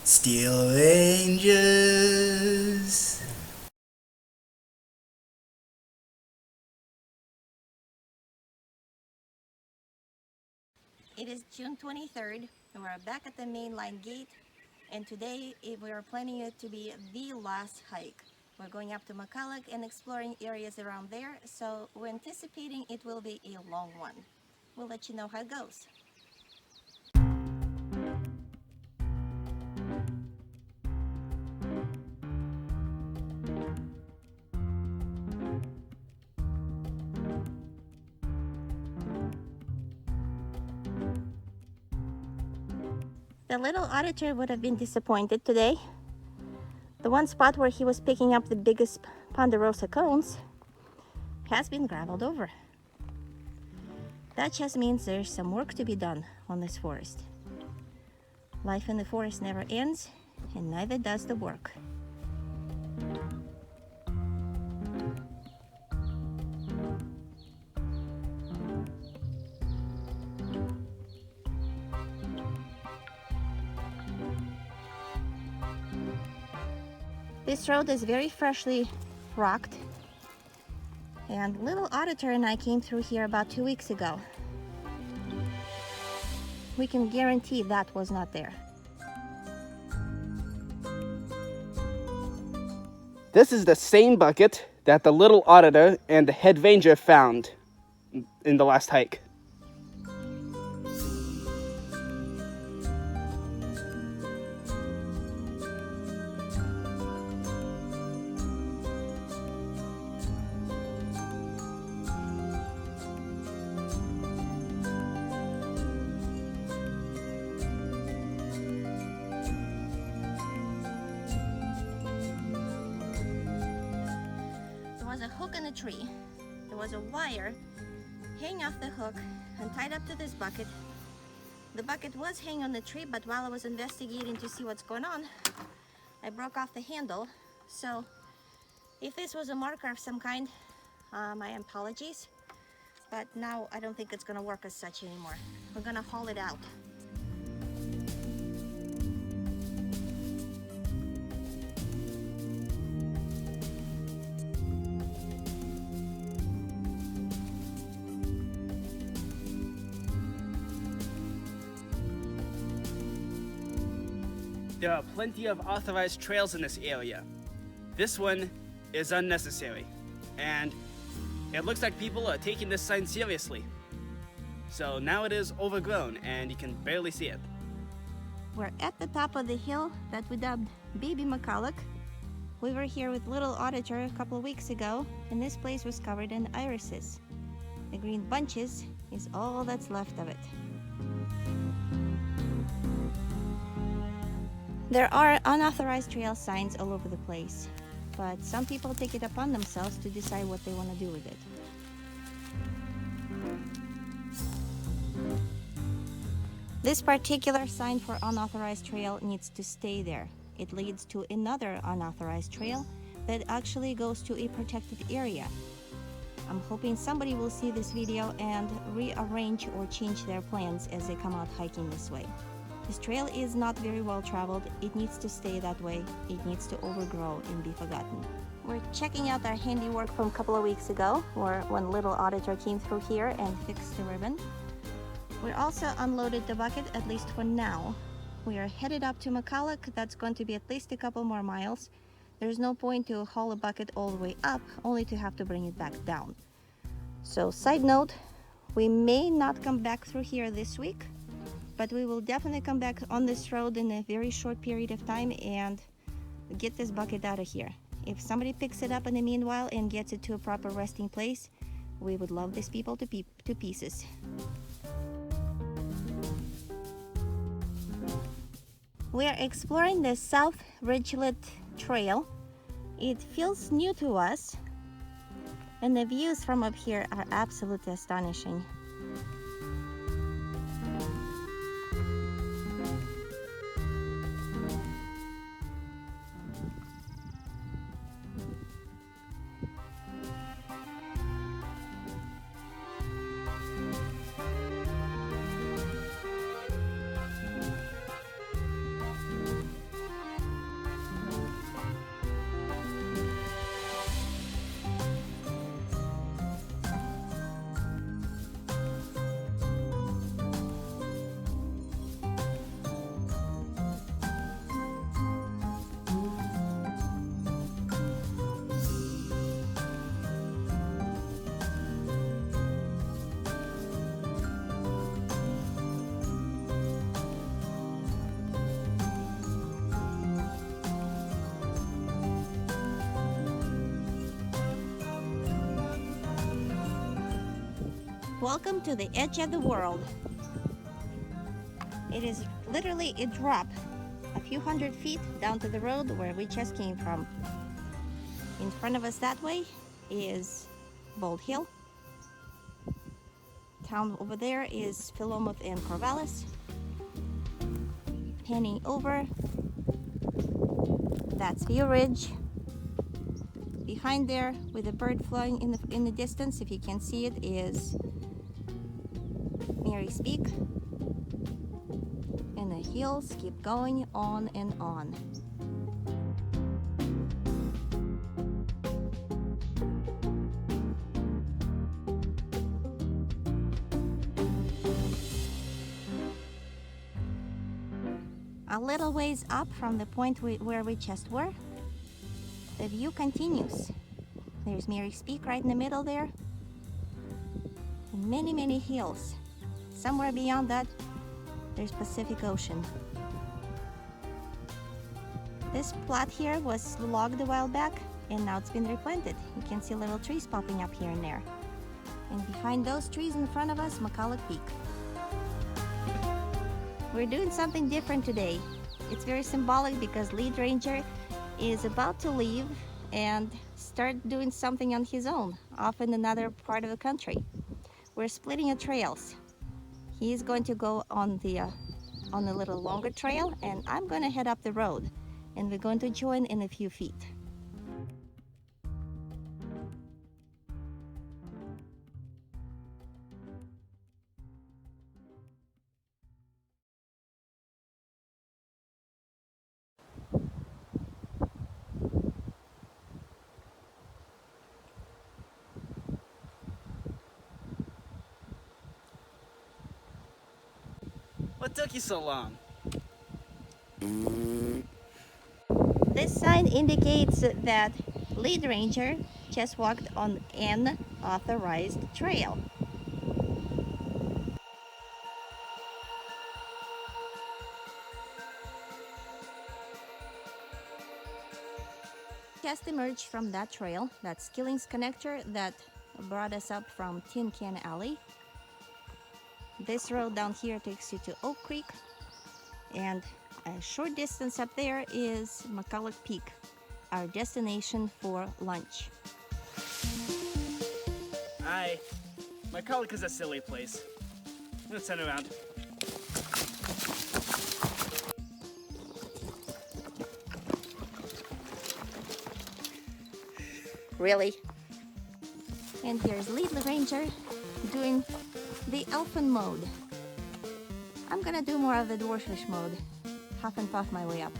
Steel Rangers. It is June 23rd, and we're back at the main line gate, and today we are planning it to be the last hike. We're going up to McCollough and exploring areas around there, so we're anticipating it will be a long one. We'll let you know how it goes. The little auditor would have been disappointed today. The one spot where he was picking up the biggest ponderosa cones has been graveled over. That just means there's some work to be done on this forest. Life in the forest never ends, and neither does the work. This road is very freshly rocked, and little auditor and I came through here about 2 weeks ago. We can guarantee that was not there. This is the same bucket that the little auditor and the head ranger found in the last hike. There was a hook in a tree. There was a wire hanging off the hook and tied up to this bucket. The bucket was hanging on the tree, but while I was investigating to see what's going on, I broke off the handle. So if this was a marker of some kind, my apologies. But now I don't think it's gonna work as such anymore. We're gonna haul it out. There are plenty of authorized trails in this area. This one is unnecessary, and it looks like people are taking this sign seriously. So now it is overgrown and you can barely see it. We're at the top of the hill that we dubbed Baby McCollough. We were here with little auditor a couple of weeks ago, and this place was covered in irises. The green bunches is all that's left of it. There are unauthorized trail signs all over the place, but some people take it upon themselves to decide what they want to do with it. This particular sign for unauthorized trail needs to stay there. It leads to another unauthorized trail that actually goes to a protected area. I'm hoping somebody will see this video and rearrange or change their plans as they come out hiking this way. This trail is not very well traveled. It needs to stay that way. It needs to overgrow and be forgotten. We're checking out our handiwork from a couple of weeks ago, or when little auditor came through here and fixed the ribbon. We also unloaded the bucket, at least for now. We are headed up to McCollough. That's going to be at least a couple more miles. There's no point to haul a bucket all the way up, only to have to bring it back down. So side note, we may not come back through here this week, but we will definitely come back on this road in a very short period of time and get this bucket out of here. If somebody picks it up in the meanwhile and gets it to a proper resting place, we would love these people to pieces. We are exploring the South Ridgelet Trail. It feels new to us, and the views from up here are absolutely astonishing. Welcome to the edge of the world. It is literally a drop, a few hundred feet down to the road where we just came from. In front of us that way is Bald Hill. Town over there is Philomath and Corvallis. Panning over, that's View Ridge. Behind there, with a bird flying in the distance, if you can see it, is Mary's Peak. And the hills keep going on and on. A little ways up from the point where we just were, the view continues. There's Mary's Peak right in the middle there. And many, many hills. Somewhere beyond that, there's Pacific Ocean. This plot here was logged a while back, and now it's been replanted. You can see little trees popping up here and there. And behind those trees in front of us, McCollough Peak. We're doing something different today. It's very symbolic because lead ranger is about to leave and start doing something on his own, off in another part of the country. We're splitting the trails. He's going to go on a little longer trail, and I'm going to head up the road, and we're going to join in a few feet. What took you so long? This sign indicates that lead ranger just walked on an authorized trail. Just emerged from that trail, that Skilling's connector that brought us up from Tin Can Alley. This road down here takes you to Oak Creek, and a short distance up there is McCollough Peak, our destination for lunch. McCollough is a silly place. Let's turn around. Really? And here's lead ranger doing the elfin mode. I'm gonna do more of the dwarfish mode. Huff and puff my way up.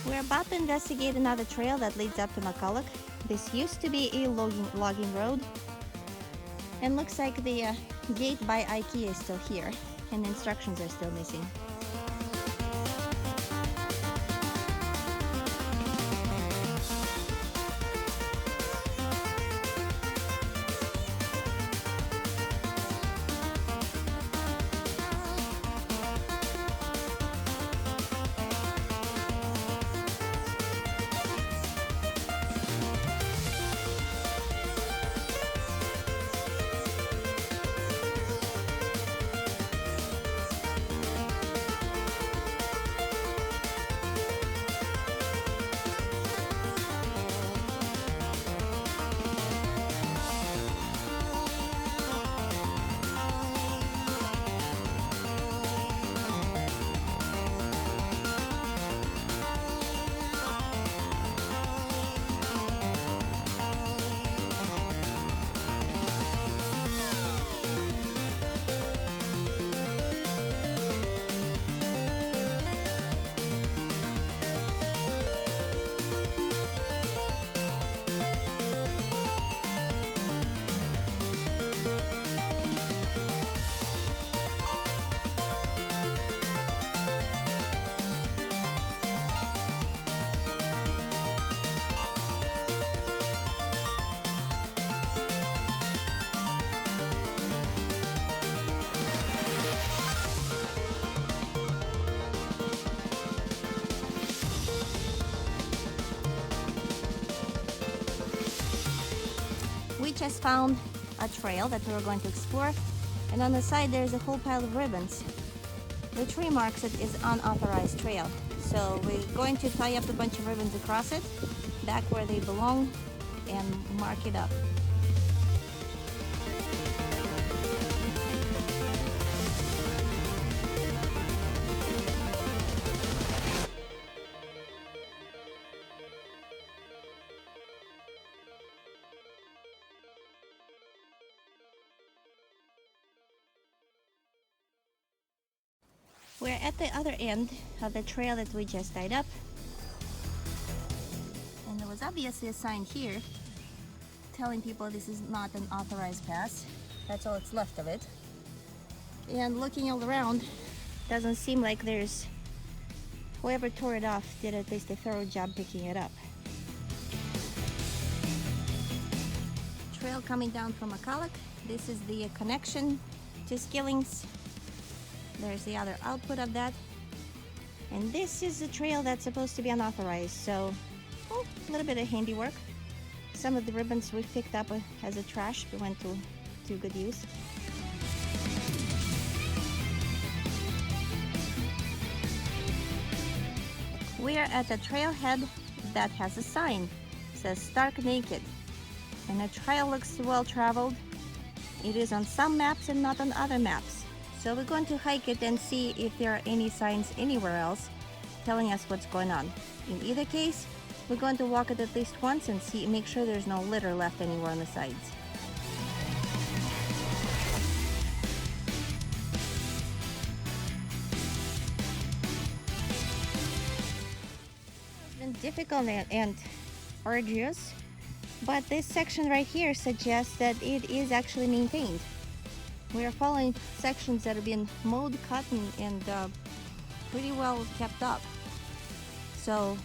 We're about to investigate another trail that leads up to McCollough. This used to be a logging road, and looks like the gate by IKEA is still here, and instructions are still missing. just found a trail that we're going to explore, and on the side there's a whole pile of ribbons. The tree marks it is unauthorized trail, so we're going to tie up a bunch of ribbons across it, back where they belong, and mark it up. We're at the other end of the trail that we just tied up, and there was obviously a sign here telling people this is not an authorized pass. That's all that's left of it. And looking all around, doesn't seem like there's whoever tore it off did at least a thorough job picking it up. Trail coming down from McCollough. This is the connection to Skilling's. There's the other output of that, and this is a trail that's supposed to be unauthorized, so a little bit of handiwork. Some of the ribbons we picked up as a trash went to good use. We are at a trailhead that has a sign. It says "Stark Naked," and the trail looks well traveled. It is on some maps and not on other maps. So we're going to hike it and see if there are any signs anywhere else telling us what's going on. In either case, we're going to walk it at least once and make sure there's no litter left anywhere on the sides. It's been difficult and arduous, but this section right here suggests that it is actually maintained. We are following sections that have been mowed, cut, and pretty well kept up. So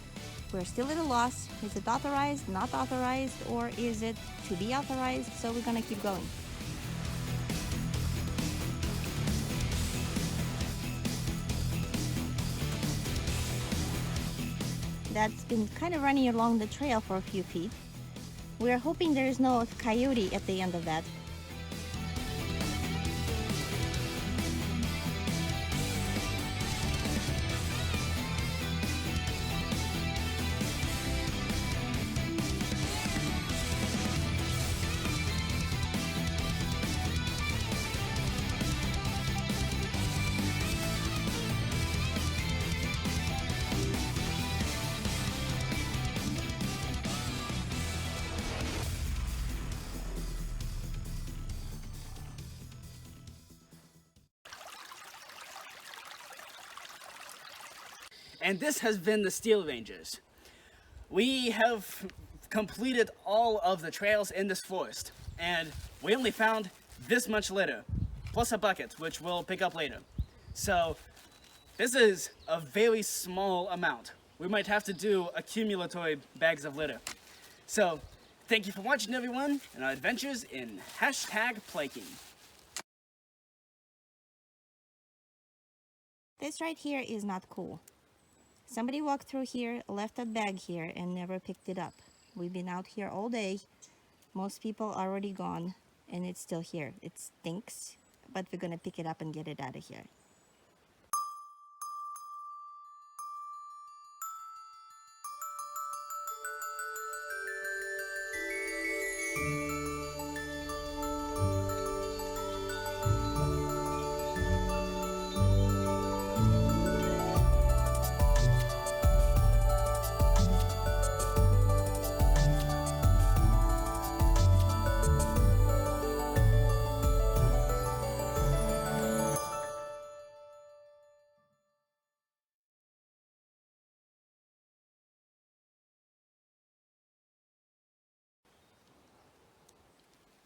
we're still at a loss. Is it authorized, not authorized, or is it to be authorized? So we're gonna keep going. That's been kind of running along the trail for a few feet. We're hoping there's no coyote at the end of that. And this has been the Steel Rangers. We have completed all of the trails in this forest, and we only found this much litter, plus a bucket, which we'll pick up later. So this is a very small amount. We might have to do accumulatory bags of litter. So thank you for watching, everyone, and our adventures in #Pliking. This right here is not cool. Somebody walked through here, left that bag here, and never picked it up. We've been out here all day. Most people are already gone, and it's still here. It stinks, but we're gonna pick it up and get it out of here.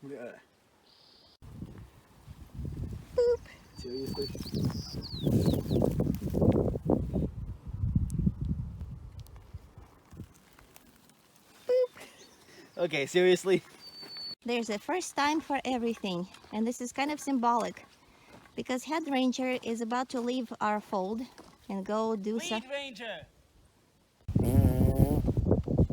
Yeah. Boop. Seriously? Okay, seriously? There's a first time for everything, and this is kind of symbolic because Head Ranger is about to leave our fold and go do Lead Ranger!